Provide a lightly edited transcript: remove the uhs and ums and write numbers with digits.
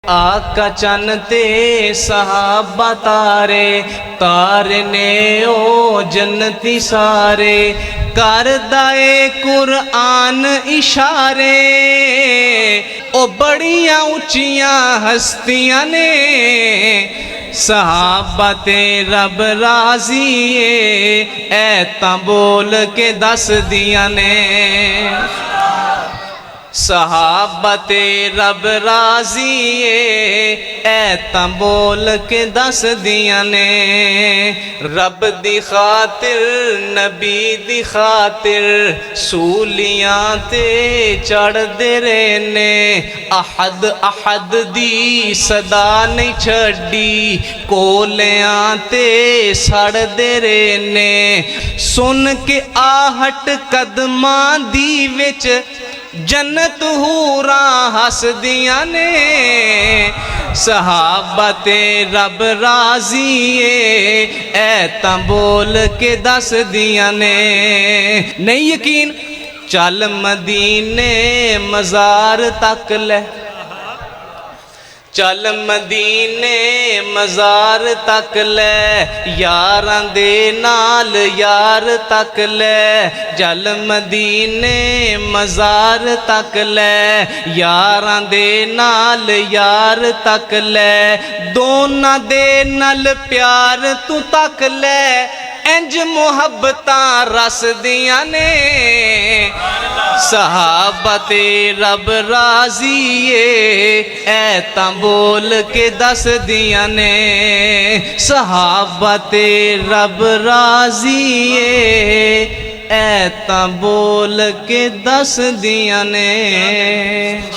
آقا چنتے صحابہ تارے تارنے او جنتی سارے کردائے قرآن اشارے او بڑیاں اونچیاں ہستیاں نے صحابہ تے رب راضی اے تاں بول کے دس دیاں نے صحابہ تے رب راضی اے تاں بول کے دس دیاں نے رب دی خاطر نبی دی خاطر سولیاں تے چڑھ دے رہنے احد احد دی صدا نہیں چھڑی کولیاں تے سڑ دے رہنے سن کے آہٹ قدماں دی وچ جنت حوراں ہس دیاں نے صحابہ تے رب راضی اے تاں بول کے دس دیاں نے نہیں یقین چل مدینے مزار تک لے چل مدینے مزار تک لے یاراں دے نال یار تک لے چل مدینے مزار تک لے یاراں دے نال یار تک لے دوناں دے نال پیار تو تک لے انج محبتاں رس دیاں نے صحابہ تے رب راضی اے تاں بول کے دس دیاں نے صحابہ تے رب راضی اے تاں بول کے دس دیاں نے